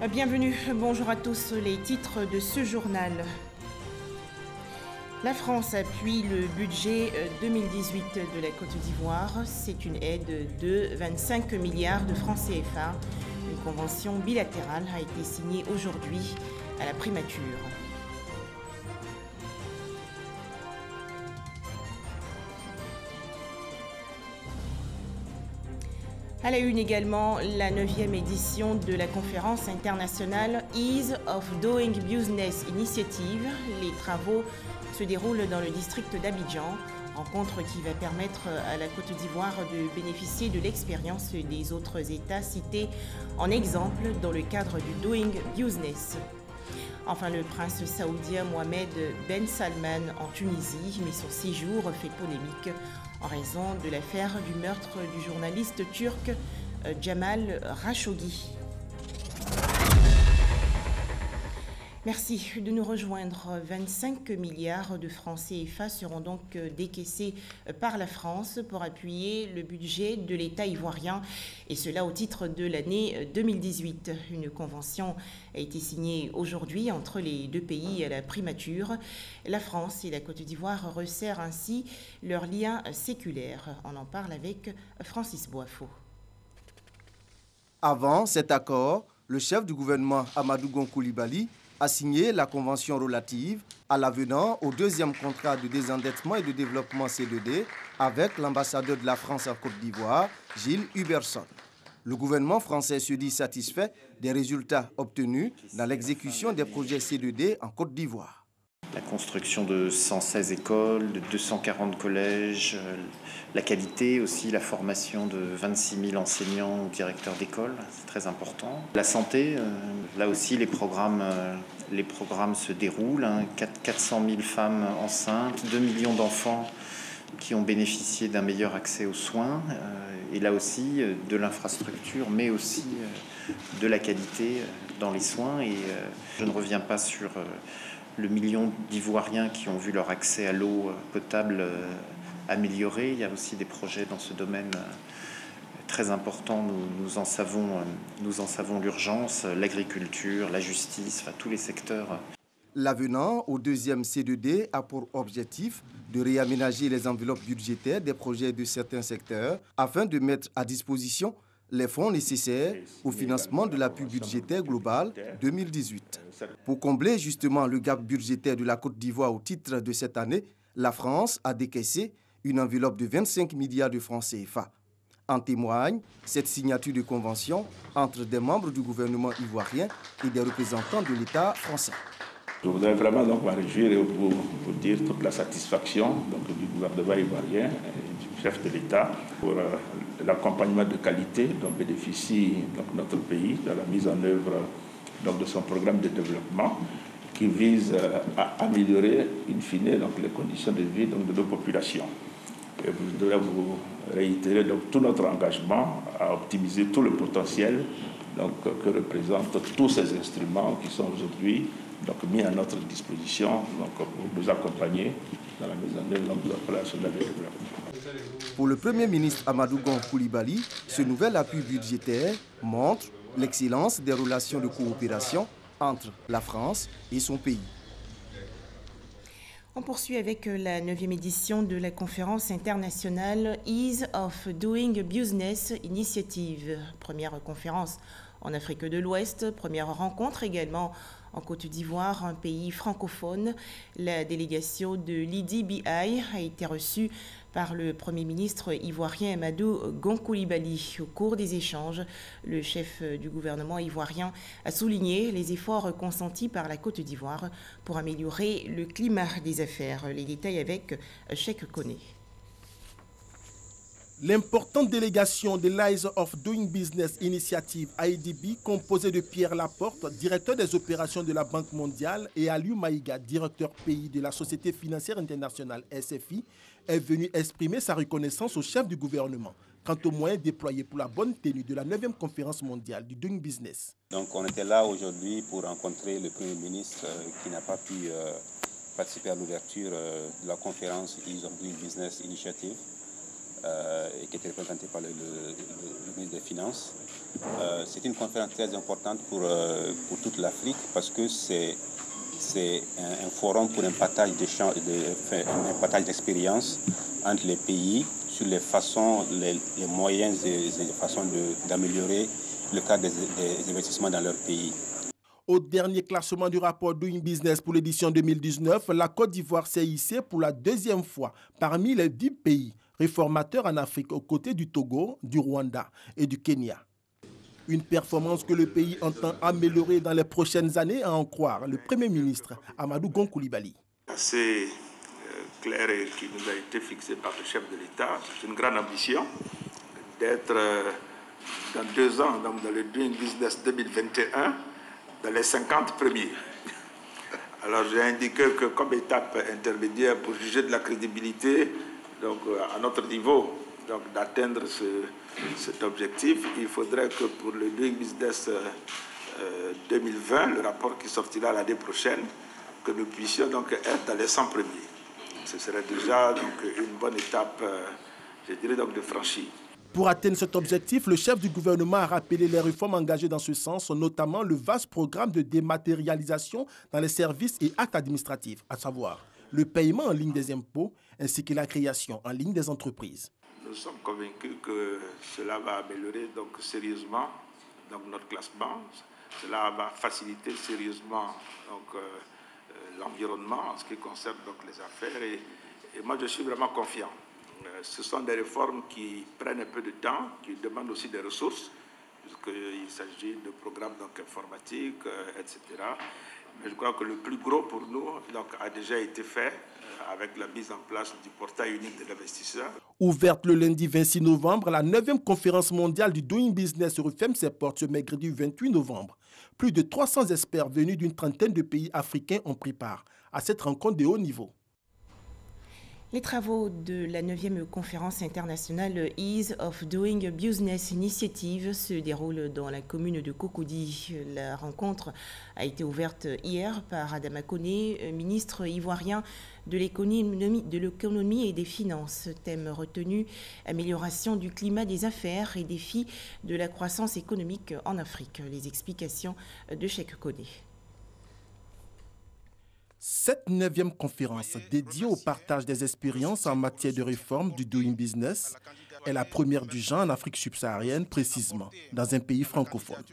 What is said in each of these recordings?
Bienvenue, bonjour à tous, les titres de ce journal. La France appuie le budget 2018 de la Côte d'Ivoire. C'est une aide de 25 milliards de francs CFA. Une convention bilatérale a été signée aujourd'hui à la primature. À la une également, la 9e édition de la conférence internationale Ease of Doing Business Initiative. Les travaux se déroulent dans le district d'Abidjan, rencontre qui va permettre à la Côte d'Ivoire de bénéficier de l'expérience des autres États cités en exemple dans le cadre du Doing Business. Enfin, le prince saoudien Mohamed Ben Salman en Tunisie, mais son séjour fait polémique en raison de l'affaire du meurtre du journaliste turc Jamal Khashoggi. Merci de nous rejoindre. 25 milliards de francs CFA seront donc décaissés par la France pour appuyer le budget de l'État ivoirien, et cela au titre de l'année 2018. Une convention a été signée aujourd'hui entre les deux pays à la primature. La France et la Côte d'Ivoire resserrent ainsi leurs liens séculaires. On en parle avec Francis Boafo. Avant cet accord, le chef du gouvernement Amadou Gon Coulibaly a signé la convention relative à l'avenant au deuxième contrat de désendettement et de développement C2D avec l'ambassadeur de la France en Côte d'Ivoire, Gilles Huberson. Le gouvernement français se dit satisfait des résultats obtenus dans l'exécution des projets C2D en Côte d'Ivoire. La construction de 116 écoles, de 240 collèges, la qualité aussi, la formation de 26 000 enseignants ou directeurs d'école, c'est très important. La santé, là aussi les programmes se déroulent, 400 000 femmes enceintes, 2 millions d'enfants qui ont bénéficié d'un meilleur accès aux soins, et là aussi de l'infrastructure, mais aussi de la qualité dans les soins. Et je ne reviens pas sur le million d'Ivoiriens qui ont vu leur accès à l'eau potable amélioré. Il y a aussi des projets dans ce domaine très importants. Nous en savons l'urgence, l'agriculture, la justice, enfin tous les secteurs. L'avenant au deuxième C2D a pour objectif de réaménager les enveloppes budgétaires des projets de certains secteurs afin de mettre à disposition les fonds nécessaires au financement de l'appui budgétaire global 2018. Pour combler justement le gap budgétaire de la Côte d'Ivoire au titre de cette année, la France a décaissé une enveloppe de 25 milliards de francs CFA. En témoigne cette signature de convention entre des membres du gouvernement ivoirien et des représentants de l'État français. Je voudrais vraiment donc me réjouir et vous dire toute la satisfaction du gouvernement ivoirien et du chef de l'État pour l'accompagnement de qualité dont bénéficie notre pays dans la mise en œuvre de son programme de développement qui vise à améliorer in fine les conditions de vie de nos populations. Et je voudrais vous réitérer tout notre engagement à optimiser tout le potentiel que représentent tous ces instruments qui sont aujourd'hui mis à notre disposition pour nous accompagner dans la mise en œuvre de la plan national de développement. Pour le Premier ministre Amadou Gon Coulibaly, ce nouvel appui budgétaire montre l'excellence des relations de coopération entre la France et son pays. On poursuit avec la 9e édition de la conférence internationale Ease of Doing Business Initiative. Première conférence en Afrique de l'Ouest, première rencontre également en Côte d'Ivoire, un pays francophone. La délégation de l'IDBI a été reçue par le Premier ministre ivoirien Amadou Gon Coulibaly. Au cours des échanges, le chef du gouvernement ivoirien a souligné les efforts consentis par la Côte d'Ivoire pour améliorer le climat des affaires. Les détails avec Cheikh Koné. L'importante délégation de l'Eyes of Doing Business Initiative IDB, composée de Pierre Laporte, directeur des opérations de la Banque mondiale, et Aliou Maïga, directeur pays de la Société financière internationale SFI, est venu exprimer sa reconnaissance au chef du gouvernement quant aux moyens déployés pour la bonne tenue de la 9e conférence mondiale du Doing Business. Donc on était là aujourd'hui pour rencontrer le Premier ministre qui n'a pas pu participer à l'ouverture de la conférence Ease of Doing Business Initiative. et qui était représenté par le ministre des Finances. C'est une conférence très importante pour toute l'Afrique parce que c'est un forum pour un partage d'expériences entre les pays sur les façons, les moyens et les façons d'améliorer le cadre des investissements dans leur pays. Au dernier classement du rapport Doing Business pour l'édition 2019, la Côte d'Ivoire s'est hissée pour la deuxième fois parmi les 10 pays réformateurs en Afrique aux côtés du Togo, du Rwanda et du Kenya. Une performance que le pays entend améliorer dans les prochaines années, à en croire le Premier ministre Amadou Gon Coulibaly. C'est clair et qui nous a été fixé par le chef de l'État. C'est une grande ambition d'être dans 2 ans, donc dans le Doing Business 2021, dans les 50 premiers. Alors j'ai indiqué que comme étape intermédiaire pour juger de la crédibilité, donc à notre niveau, donc d'atteindre cet objectif, il faudrait que pour le Doing Business 2020, le rapport qui sortira l'année prochaine, que nous puissions donc être dans les 100 premiers. Ce serait déjà donc une bonne étape, je dirais donc de franchie. Pour atteindre cet objectif, le chef du gouvernement a rappelé les réformes engagées dans ce sens, notamment le vaste programme de dématérialisation dans les services et actes administratifs, à savoir le paiement en ligne des impôts ainsi que la création en ligne des entreprises. Nous sommes convaincus que cela va améliorer donc sérieusement donc notre classement. Cela va faciliter sérieusement donc l'environnement en ce qui concerne donc les affaires et moi je suis vraiment confiant. Ce sont des réformes qui prennent un peu de temps, qui demandent aussi des ressources, puisqu'il s'agit de programmes donc, informatiques, etc. Mais je crois que le plus gros pour nous donc, a déjà été fait avec la mise en place du portail unique de l'investisseur. Ouverte le lundi 26 novembre, la 9e conférence mondiale du Doing Business referme ses portes ce mercredi 28 novembre. Plus de 300 experts venus d'une trentaine de pays africains ont pris part à cette rencontre de haut niveau. Les travaux de la 9e conférence internationale Ease of Doing Business Initiative se déroulent dans la commune de Cocody. La rencontre a été ouverte hier par Adama Koné, ministre ivoirien de l'économie et des finances. Thème retenu, amélioration du climat des affaires et défis de la croissance économique en Afrique. Les explications de Cheikh Koné. Cette 9e conférence dédiée au partage des expériences en matière de réforme du Doing Business est la première du genre en Afrique subsaharienne, précisément dans un pays francophone.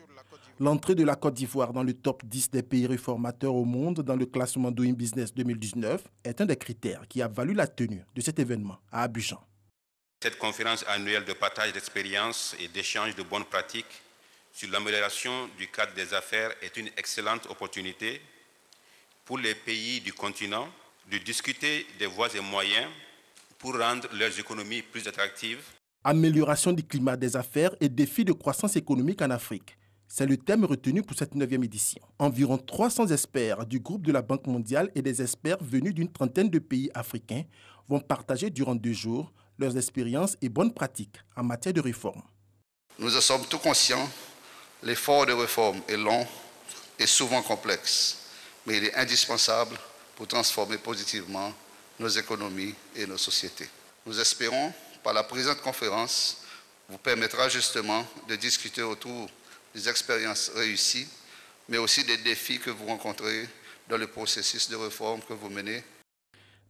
L'entrée de la Côte d'Ivoire dans le top 10 des pays réformateurs au monde dans le classement Doing Business 2019 est un des critères qui a valu la tenue de cet événement à Abidjan. Cette conférence annuelle de partage d'expériences et d'échange de bonnes pratiques sur l'amélioration du cadre des affaires est une excellente opportunité pour les pays du continent de discuter des voies et moyens pour rendre leurs économies plus attractives. Amélioration du climat des affaires et défis de croissance économique en Afrique. C'est le thème retenu pour cette 9e édition. Environ 300 experts du groupe de la Banque mondiale et des experts venus d'une trentaine de pays africains vont partager durant 2 jours leurs expériences et bonnes pratiques en matière de réforme. Nous en sommes tous conscients, l'effort de réforme est long et souvent complexe. Mais il est indispensable pour transformer positivement nos économies et nos sociétés. Nous espérons, par la présente conférence, vous permettra justement de discuter autour des expériences réussies, mais aussi des défis que vous rencontrez dans le processus de réforme que vous menez.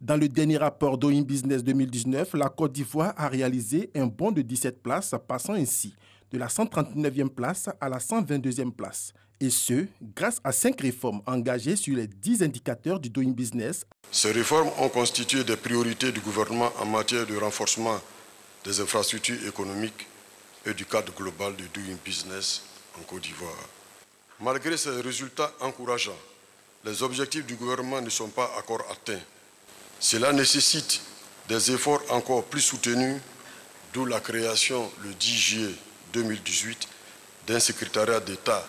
Dans le dernier rapport Doing Business 2019, la Côte d'Ivoire a réalisé un bond de 17 places, passant ainsi de la 139e place à la 122e place. Et ce, grâce à 5 réformes engagées sur les 10 indicateurs du Doing Business. Ces réformes ont constitué des priorités du gouvernement en matière de renforcement des infrastructures économiques et du cadre global du Doing Business en Côte d'Ivoire. Malgré ces résultats encourageants, les objectifs du gouvernement ne sont pas encore atteints. Cela nécessite des efforts encore plus soutenus, d'où la création le 10 juillet 2018 d'un secrétariat d'État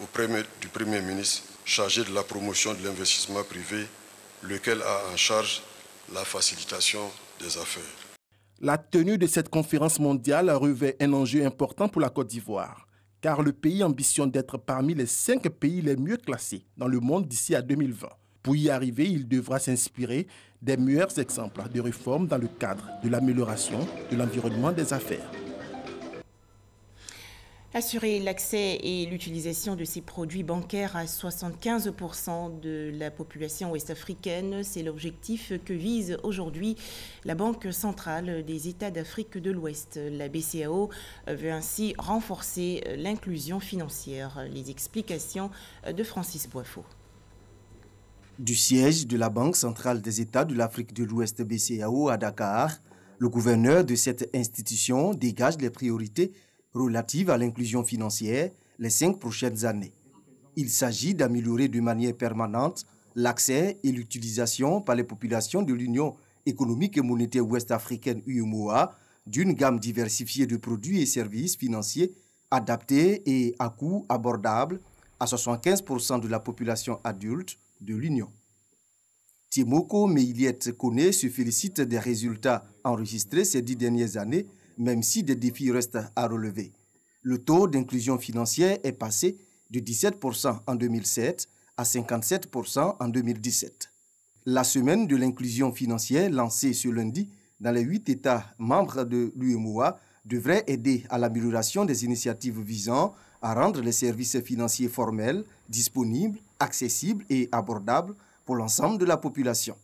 auprès du Premier ministre chargé de la promotion de l'investissement privé, lequel a en charge la facilitation des affaires. La tenue de cette conférence mondiale revêt un enjeu important pour la Côte d'Ivoire, car le pays ambitionne d'être parmi les 5 pays les mieux classés dans le monde d'ici à 2020. Pour y arriver, il devra s'inspirer des meilleurs exemples de réformes dans le cadre de l'amélioration de l'environnement des affaires. Assurer l'accès et l'utilisation de ces produits bancaires à 75% de la population ouest-africaine, c'est l'objectif que vise aujourd'hui la Banque centrale des États d'Afrique de l'Ouest. La BCEAO veut ainsi renforcer l'inclusion financière. Les explications de Francis Boifo. Du siège de la Banque centrale des États de l'Afrique de l'Ouest BCEAO à Dakar, le gouverneur de cette institution dégage les priorités relatives à l'inclusion financière les 5 prochaines années. Il s'agit d'améliorer de manière permanente l'accès et l'utilisation par les populations de l'Union économique et monétaire ouest-africaine UEMOA d'une gamme diversifiée de produits et services financiers adaptés et à coût abordable à 75% de la population adulte de l'Union. Tiemoko Meiliet Kone se félicite des résultats enregistrés ces 10 dernières années, même si des défis restent à relever. Le taux d'inclusion financière est passé de 17% en 2007 à 57% en 2017. La semaine de l'inclusion financière lancée ce lundi dans les 8 États membres de l'UEMOA devrait aider à l'amélioration des initiatives visant à rendre les services financiers formels disponibles, accessibles et abordables pour l'ensemble de la population.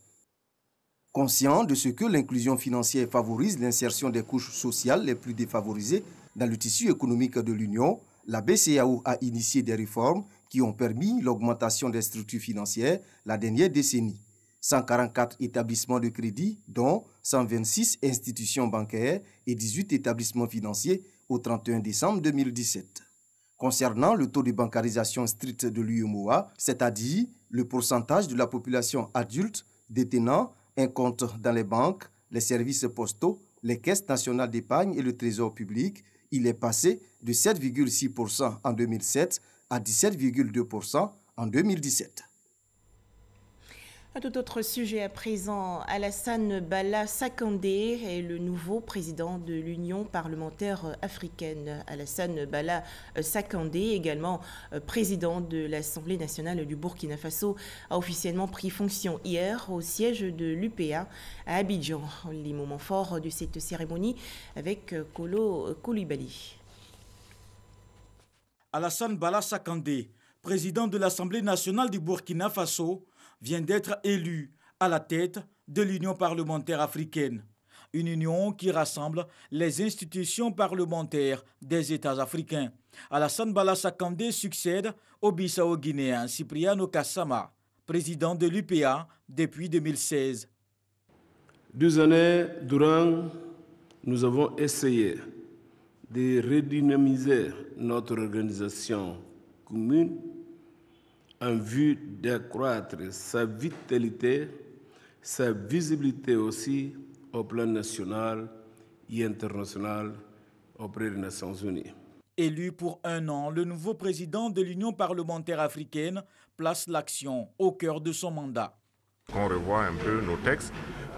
Conscient de ce que l'inclusion financière favorise l'insertion des couches sociales les plus défavorisées dans le tissu économique de l'Union, la BCEAO a initié des réformes qui ont permis l'augmentation des structures financières la dernière décennie. 144 établissements de crédit, dont 126 institutions bancaires et 18 établissements financiers au 31 décembre 2017. Concernant le taux de bancarisation stricte de l'UEMOA, c'est-à-dire le pourcentage de la population adulte détenant un compte dans les banques, les services postaux, les caisses nationales d'épargne et le trésor public, il est passé de 7,6% en 2007 à 17,2% en 2017. Un tout autre sujet à présent, Alassane Bala Sakandé est le nouveau président de l'Union parlementaire africaine. Alassane Bala Sakandé, également président de l'Assemblée nationale du Burkina Faso, a officiellement pris fonction hier au siège de l'UPA à Abidjan. Les moments forts de cette cérémonie avec Kolo Koulibaly. Alassane Bala Sakandé, président de l'Assemblée nationale du Burkina Faso, vient d'être élu à la tête de l'Union parlementaire africaine. Une union qui rassemble les institutions parlementaires des États africains. Alassane Bala Sakandé succède au Bissau-Guinéen Cipriano Kassama, président de l'UPA depuis 2016. 2 années durant, nous avons essayé de redynamiser notre organisation commune en vue d'accroître sa vitalité, sa visibilité aussi au plan national et international auprès des Nations Unies. Élu pour 1 an, le nouveau président de l'Union parlementaire africaine place l'action au cœur de son mandat. On revoit un peu nos textes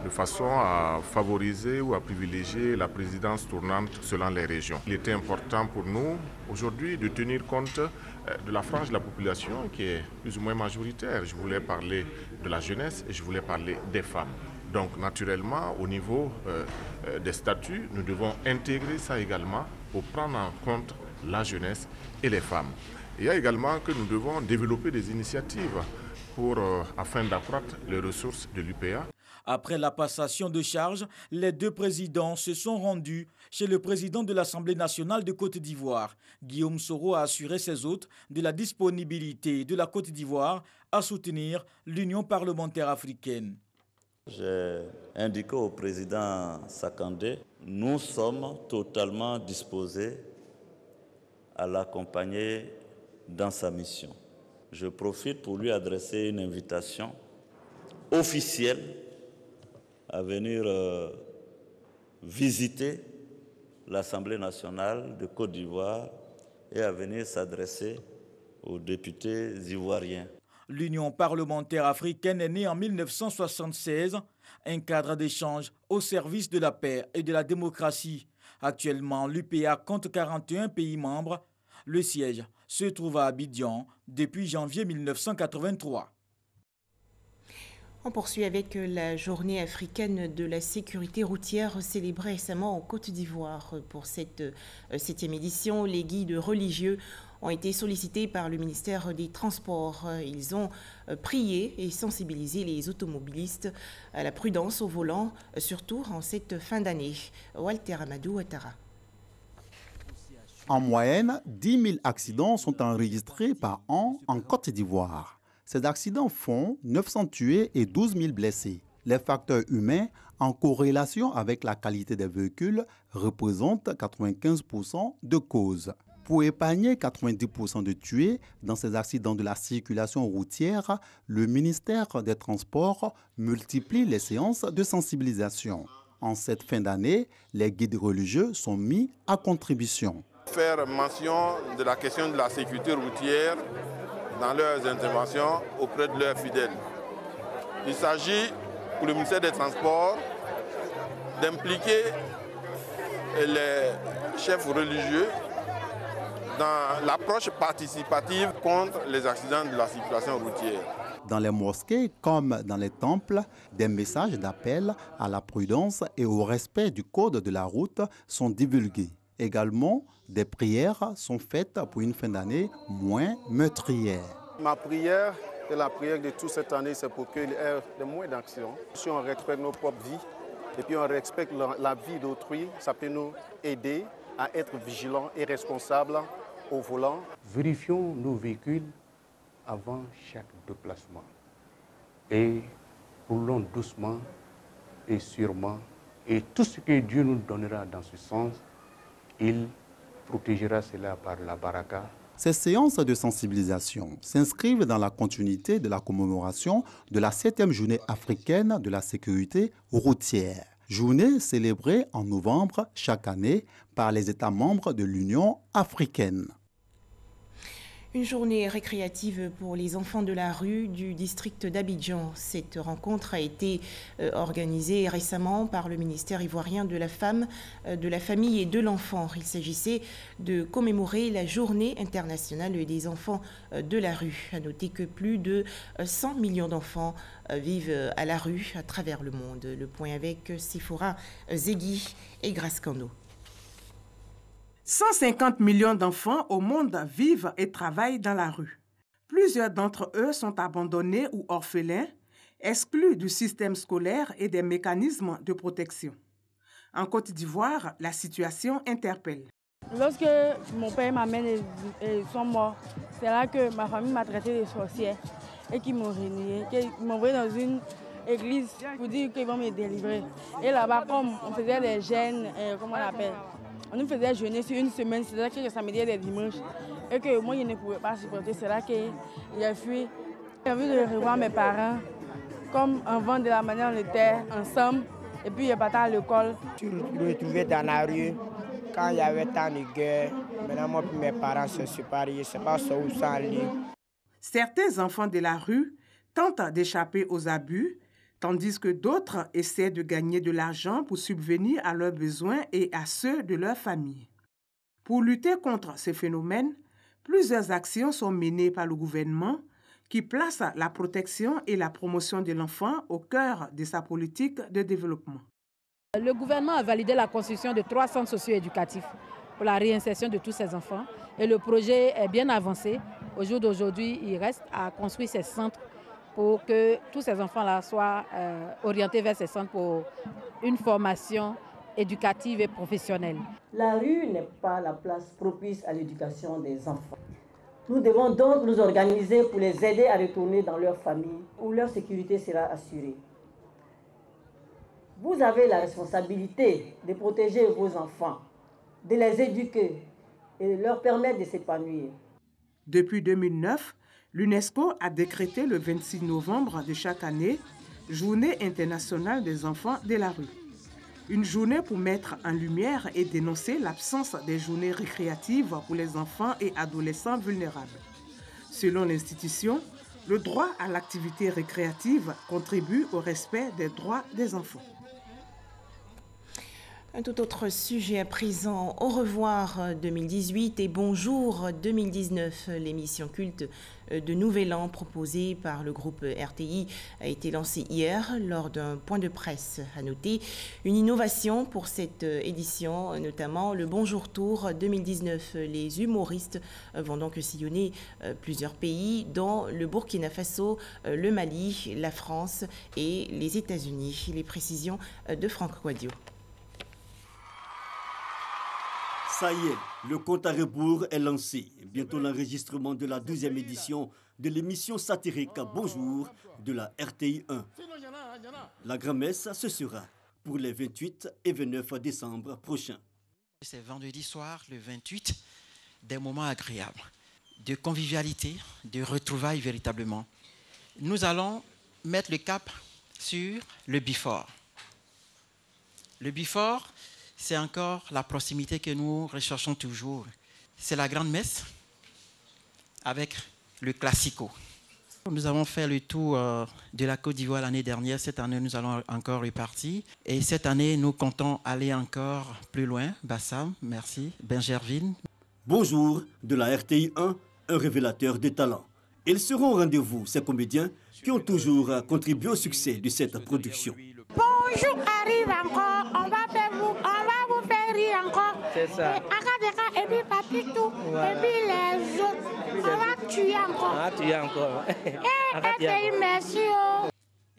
de façon à favoriser ou à privilégier la présidence tournante selon les régions. Il était important pour nous aujourd'hui de tenir compte de la frange de la population qui est plus ou moins majoritaire. Je voulais parler de la jeunesse et je voulais parler des femmes. Donc naturellement, au niveau des statuts, nous devons intégrer ça également pour prendre en compte la jeunesse et les femmes. Il y a également que nous devons développer des initiatives afin d'accroître les ressources de l'UPA. Après la passation de charge, les 2 présidents se sont rendus chez le président de l'Assemblée nationale de Côte d'Ivoire. Guillaume Soro a assuré ses hôtes de la disponibilité de la Côte d'Ivoire à soutenir l'Union parlementaire africaine. J'ai indiqué au président Sakandé, nous sommes totalement disposés à l'accompagner dans sa mission. Je profite pour lui adresser une invitation officielle à venir visiter l'Assemblée nationale de Côte d'Ivoire et à venir s'adresser aux députés ivoiriens. L'Union parlementaire africaine est née en 1976, un cadre d'échange au service de la paix et de la démocratie. Actuellement, l'UPA compte 41 pays membres. Le siège se trouve à Abidjan depuis janvier 1983. On poursuit avec la journée africaine de la sécurité routière célébrée récemment en Côte d'Ivoire. Pour cette 7e édition, les guides religieux ont été sollicités par le ministère des Transports. Ils ont prié et sensibilisé les automobilistes à la prudence au volant, surtout en cette fin d'année. Walter Amadou Ouattara. En moyenne, 10 000 accidents sont enregistrés par an en Côte d'Ivoire. Ces accidents font 900 tués et 12 000 blessés. Les facteurs humains, en corrélation avec la qualité des véhicules, représentent 95% de causes. Pour épargner 90% de tués dans ces accidents de la circulation routière, le ministère des Transports multiplie les séances de sensibilisation. En cette fin d'année, les guides religieux sont mis à contribution. Faire mention de la question de la sécurité routière dans leurs interventions auprès de leurs fidèles. Il s'agit pour le ministère des Transports d'impliquer les chefs religieux dans l'approche participative contre les accidents de la circulation routière. Dans les mosquées comme dans les temples, des messages d'appel à la prudence et au respect du code de la route sont divulgués. Également, des prières sont faites pour une fin d'année moins meurtrière. Ma prière et la prière de toute cette année, c'est pour qu'il y ait de moins d'actions. Si on respecte nos propres vies et puis on respecte la vie d'autrui, ça peut nous aider à être vigilants et responsables au volant. Vérifions nos véhicules avant chaque déplacement et roulons doucement et sûrement. Et tout ce que Dieu nous donnera dans ce sens, il protégera cela par la baraka. Ces séances de sensibilisation s'inscrivent dans la continuité de la commémoration de la 7e journée africaine de la sécurité routière. Journée célébrée en novembre chaque année par les États membres de l'Union africaine. Une journée récréative pour les enfants de la rue du district d'Abidjan. Cette rencontre a été organisée récemment par le ministère ivoirien de la Femme, de la Famille et de l'Enfant. Il s'agissait de commémorer la journée internationale des enfants de la rue. À noter que plus de 100 millions d'enfants vivent à la rue à travers le monde. Le point avec Sephora Zegui et Grace Kando. 150 millions d'enfants au monde vivent et travaillent dans la rue. Plusieurs d'entre eux sont abandonnés ou orphelins, exclus du système scolaire et des mécanismes de protection. En Côte d'Ivoire, la situation interpelle. Lorsque mon père et ma mère sont morts, c'est là que ma famille m'a traité de sorcière et qu'ils m'ont renié, qu'ils m'ont envoyé dans une église pour dire qu'ils vont me délivrer. Et là-bas, comme on faisait des jeûnes, comment on appelle, on nous faisait jeûner sur une semaine, c'est-à-dire que le samedi et le dimanche. Et que moi, je ne pouvais pas supporter. C'est là que j'ai fui. J'ai envie de revoir mes parents, comme avant de la manière on était ensemble. Et puis, j'ai parti à l'école. Je me suis retrouvé dans la rue quand il y avait tant de guerre. Maintenant, moi et mes parents se séparent. Je ne sais pas où ça allait. Certains enfants de la rue tentent d'échapper aux abus, tandis que d'autres essaient de gagner de l'argent pour subvenir à leurs besoins et à ceux de leur famille. Pour lutter contre ces phénomènes, plusieurs actions sont menées par le gouvernement qui place la protection et la promotion de l'enfant au cœur de sa politique de développement. Le gouvernement a validé la construction de 3 centres socio-éducatifs pour la réinsertion de tous ces enfants et le projet est bien avancé. Au jour d'aujourd'hui, il reste à construire ces centres pour que tous ces enfants-là soient orientés vers ces centres pour une formation éducative et professionnelle. La rue n'est pas la place propice à l'éducation des enfants. Nous devons donc nous organiser pour les aider à retourner dans leur famille où leur sécurité sera assurée. Vous avez la responsabilité de protéger vos enfants, de les éduquer et de leur permettre de s'épanouir. Depuis 2009, l'UNESCO a décrété le 26 novembre de chaque année Journée internationale des enfants de la rue. Une journée pour mettre en lumière et dénoncer l'absence des journées récréatives pour les enfants et adolescents vulnérables. Selon l'institution, le droit à l'activité récréative contribue au respect des droits des enfants. Un tout autre sujet à présent. Au revoir 2018 et bonjour 2019. L'émission culte de Nouvel An proposée par le groupe RTI a été lancée hier lors d'un point de presse. À noter une innovation pour cette édition, notamment le Bonjour Tour 2019. Les humoristes vont donc sillonner plusieurs pays, dont le Burkina Faso, le Mali, la France et les États-Unis. Les précisions de Franck Quadio. Ça y est, le compte à rebours est lancé. Bientôt l'enregistrement de la 12e édition de l'émission satirique Bonjour de la RTI 1. La grand-messe, ce sera pour les 28 et 29 décembre prochains. C'est vendredi soir, le 28, des moments agréables, de convivialité, de retrouvailles véritablement. Nous allons mettre le cap sur le before. Le before, c'est encore la proximité que nous recherchons toujours. C'est la grande messe avec le classico. Nous avons fait le tour de la Côte d'Ivoire l'année dernière. Cette année, nous allons encore repartir. Et cette année, nous comptons aller encore plus loin. Bassam, merci. Benjerville. Bonjour de la RTI 1, un révélateur de talent. Ils seront au rendez-vous, ces comédiens qui ont toujours contribué au succès de cette production. Bonjour arrive encore, on va vous faire rire encore. C'est ça. Et puis Papitou, et puis les autres, on va tuer encore. On va tuer encore. Merci.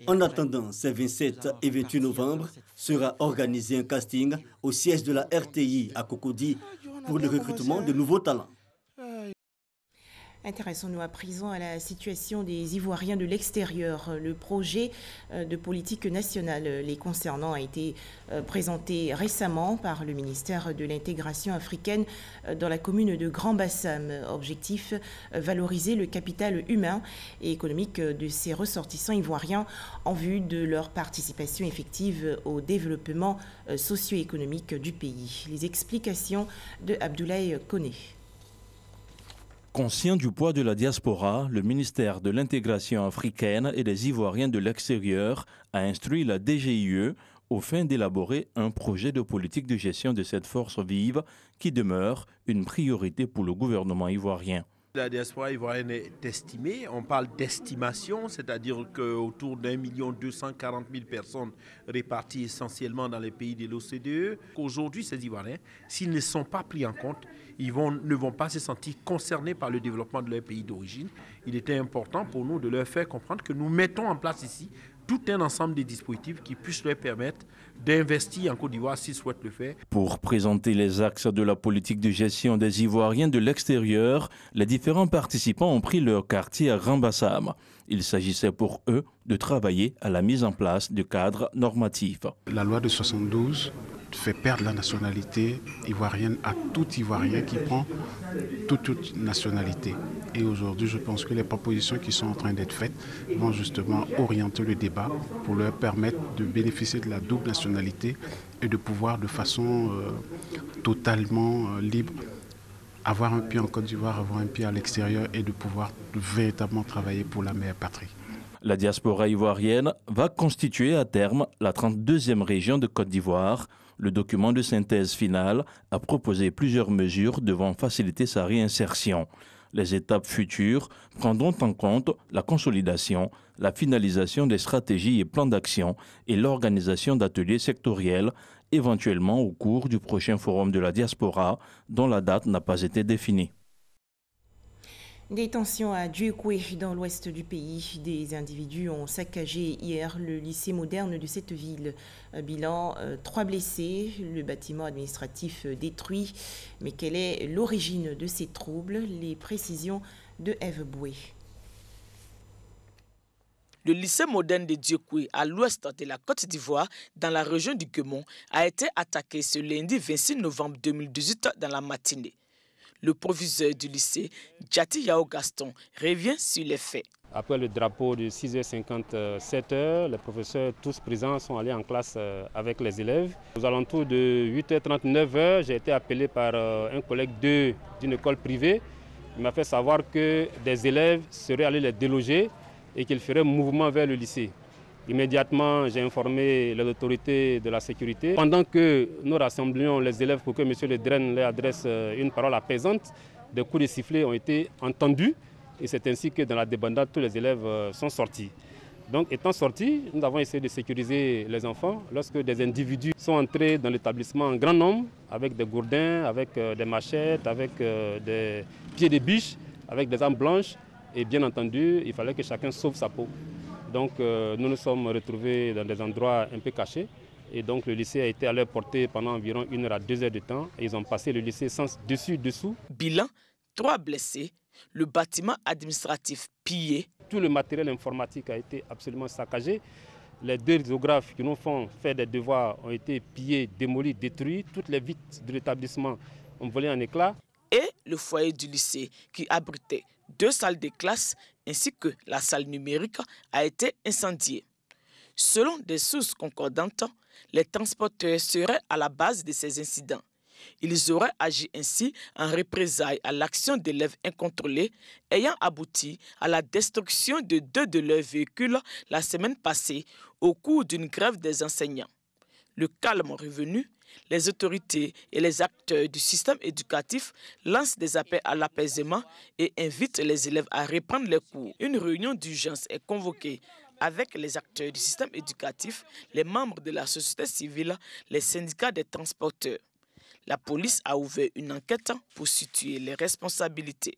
En attendant, ces 27 et 28 novembre, sera organisé un casting au siège de la RTI à Cocody pour le recrutement de nouveaux talents. Intéressons-nous à présent à la situation des Ivoiriens de l'extérieur. Le projet de politique nationale les concernant a été présenté récemment par le ministère de l'intégration africaine dans la commune de Grand Bassam. Objectif, valoriser le capital humain et économique de ces ressortissants ivoiriens en vue de leur participation effective au développement socio-économique du pays. Les explications de Abdoulaye Koné. Conscient du poids de la diaspora, le ministère de l'intégration africaine et des Ivoiriens de l'extérieur a instruit la DGIE au fin d'élaborer un projet de politique de gestion de cette force vive qui demeure une priorité pour le gouvernement ivoirien. La diaspora ivoirienne est estimée, on parle d'estimation, c'est-à-dire qu'autour d'1 240 000 personnes réparties essentiellement dans les pays de l'OCDE. Aujourd'hui, ces Ivoiriens, s'ils ne sont pas pris en compte, ils ne vont pas se sentir concernés par le développement de leur pays d'origine. Il était important pour nous de leur faire comprendre que nous mettons en place ici tout un ensemble de dispositifs qui puissent leur permettre d'investir en Côte d'Ivoire s'ils souhaitent le faire. Pour présenter les axes de la politique de gestion des Ivoiriens de l'extérieur, les différents participants ont pris leur quartier à Grand Bassam. Il s'agissait pour eux de travailler à la mise en place de cadres normatifs. La loi de 72 fait perdre la nationalité ivoirienne à tout Ivoirien qui prend toute nationalité. Et aujourd'hui, je pense que les propositions qui sont en train d'être faites vont justement orienter le débat pour leur permettre de bénéficier de la double nationalité et de pouvoir de façon totalement libre avoir un pied en Côte d'Ivoire, avoir un pied à l'extérieur et de pouvoir véritablement travailler pour la mère patrie. La diaspora ivoirienne va constituer à terme la 32e région de Côte d'Ivoire. Le document de synthèse final a proposé plusieurs mesures devant faciliter sa réinsertion. Les étapes futures prendront en compte la consolidation, la finalisation des stratégies et plans d'action et l'organisation d'ateliers sectoriels, éventuellement au cours du prochain forum de la diaspora, dont la date n'a pas été définie. Des tensions à Djuekwe, dans l'ouest du pays. Des individus ont saccagé hier le lycée moderne de cette ville. Bilan, 3 blessés, le bâtiment administratif détruit. Mais quelle est l'origine de ces troubles? Les précisions de Eve Boué. Le lycée moderne de Djuekwe, à l'ouest de la Côte d'Ivoire, dans la région du Guémon, a été attaqué ce lundi 26 novembre 2018 dans la matinée. Le proviseur du lycée, Djati Yao Gaston, revient sur les faits. Après le drapeau de 6h50, 7h, les professeurs tous présents sont allés en classe avec les élèves. Aux alentours de 8h30, 9h, j'ai été appelé par un collègue d'une école privée. Il m'a fait savoir que des élèves seraient allés les déloger et qu'ils feraient mouvement vers le lycée. Immédiatement, j'ai informé les autorités de la sécurité. Pendant que nous rassemblions les élèves pour que M. Le Dren leur adresse une parole apaisante, des coups de sifflet ont été entendus et c'est ainsi que dans la débandade, tous les élèves sont sortis. Donc étant sortis, nous avons essayé de sécuriser les enfants lorsque des individus sont entrés dans l'établissement en grand nombre avec des gourdins, avec des machettes, avec des pieds de biche, avec des armes blanches et bien entendu, il fallait que chacun sauve sa peau. Donc nous nous sommes retrouvés dans des endroits un peu cachés et donc le lycée a été à leur portée pendant environ 1 heure à 2 heures de temps. Et ils ont passé le lycée sans dessus-dessous. Bilan, 3 blessés, le bâtiment administratif pillé. Tout le matériel informatique a été absolument saccagé. Les 2 risographes qui nous font faire des devoirs ont été pillés, démolis, détruits. Toutes les vitres de l'établissement ont volé en éclats. Et le foyer du lycée qui abritait 2 salles de classe ainsi que la salle numérique a été incendiée. Selon des sources concordantes, les transporteurs seraient à la base de ces incidents. Ils auraient agi ainsi en représailles à l'action d'élèves incontrôlés ayant abouti à la destruction de 2 de leurs véhicules la semaine passée au cours d'une grève des enseignants. Le calme revenu, les autorités et les acteurs du système éducatif lancent des appels à l'apaisement et invitent les élèves à reprendre les cours. Une réunion d'urgence est convoquée avec les acteurs du système éducatif, les membres de la société civile, les syndicats des transporteurs. La police a ouvert une enquête pour situer les responsabilités.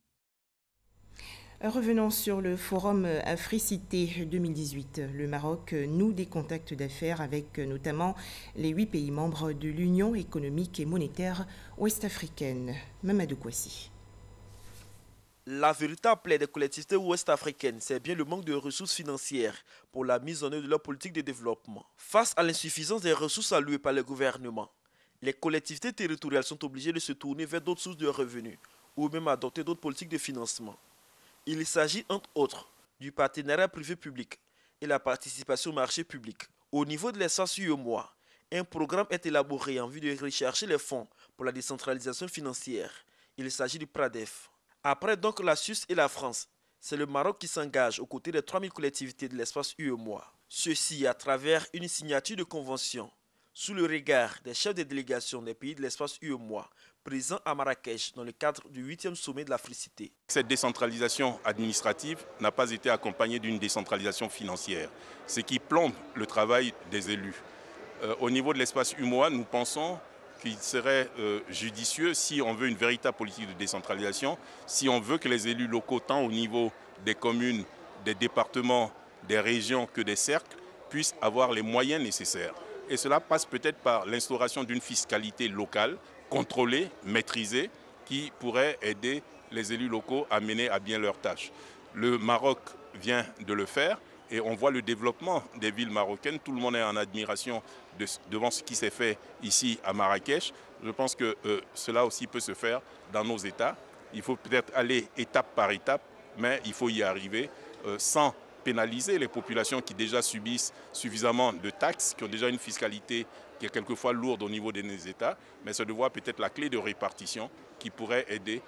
Revenons sur le forum Africité 2018. Le Maroc noue des contacts d'affaires avec notamment les 8 pays membres de l'Union économique et monétaire ouest-africaine. Mamadou Kouassi. La véritable plaie des collectivités ouest-africaines, c'est bien le manque de ressources financières pour la mise en œuvre de leur politique de développement. Face à l'insuffisance des ressources allouées par le gouvernement, les collectivités territoriales sont obligées de se tourner vers d'autres sources de revenus ou même adopter d'autres politiques de financement. Il s'agit entre autres du partenariat privé-public et la participation au marché public. Au niveau de l'espace UEMOA, un programme est élaboré en vue de rechercher les fonds pour la décentralisation financière. Il s'agit du PRADEF. Après donc la Suisse et la France, c'est le Maroc qui s'engage aux côtés des 3000 collectivités de l'espace UEMOA. Ceci à travers une signature de convention sous le regard des chefs de délégation des pays de l'espace UEMOA, présents à Marrakech dans le cadre du 8e sommet de l'Africité. Cette décentralisation administrative n'a pas été accompagnée d'une décentralisation financière, ce qui plombe le travail des élus. Au niveau de l'espace UEMOA, nous pensons qu'il serait judicieux, si on veut une véritable politique de décentralisation, si on veut que les élus locaux, tant au niveau des communes, des départements, des régions que des cercles, puissent avoir les moyens nécessaires. Et cela passe peut-être par l'instauration d'une fiscalité locale, contrôlée, maîtrisée, qui pourrait aider les élus locaux à mener à bien leurs tâches. Le Maroc vient de le faire et on voit le développement des villes marocaines. Tout le monde est en admiration devant ce qui s'est fait ici à Marrakech. Je pense que cela aussi peut se faire dans nos États. Il faut peut-être aller étape par étape, mais il faut y arriver sans pénaliser les populations qui déjà subissent suffisamment de taxes, qui ont déjà une fiscalité qui est quelquefois lourde au niveau des États, mais ça devrait peut-être la clé de répartition qui pourrait aider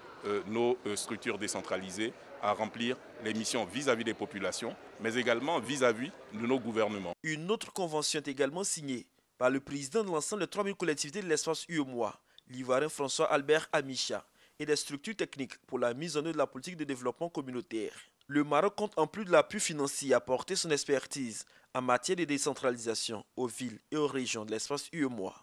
nos structures décentralisées à remplir les missions vis-à-vis des populations, mais également vis-à-vis de nos gouvernements. Une autre convention est également signée par le président de l'ensemble des 3000 collectivités de l'espace UEMOA, l'Ivoirien François Albert Amicha, et des structures techniques pour la mise en œuvre de la politique de développement communautaire. Le Maroc compte en plus de l'appui financier apporter son expertise en matière de décentralisation aux villes et aux régions de l'espace UEMOA.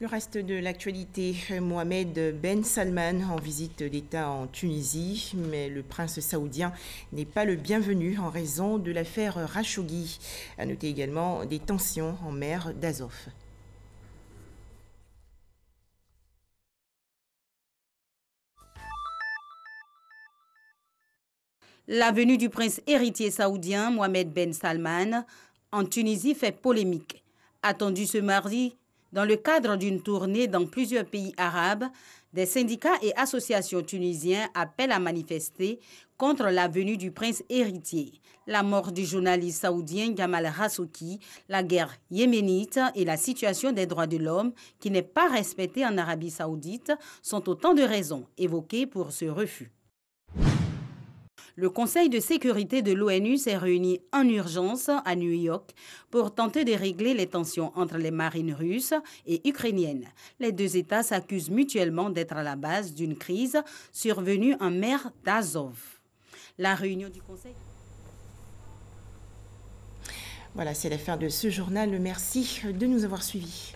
Le reste de l'actualité, Mohamed Ben Salman en visite d'État en Tunisie, mais le prince saoudien n'est pas le bienvenu en raison de l'affaire Khashoggi. À noter également des tensions en mer d'Azov. La venue du prince héritier saoudien Mohamed Ben Salman en Tunisie fait polémique. Attendu ce mardi, dans le cadre d'une tournée dans plusieurs pays arabes, des syndicats et associations tunisiens appellent à manifester contre la venue du prince héritier. La mort du journaliste saoudien Jamal Khashoggi, la guerre yéménite et la situation des droits de l'homme qui n'est pas respectée en Arabie saoudite sont autant de raisons évoquées pour ce refus. Le Conseil de sécurité de l'ONU s'est réuni en urgence à New York pour tenter de régler les tensions entre les marines russes et ukrainiennes. Les deux États s'accusent mutuellement d'être à la base d'une crise survenue en mer d'Azov. La réunion du Conseil... Voilà, c'est la fin de ce journal. Merci de nous avoir suivis.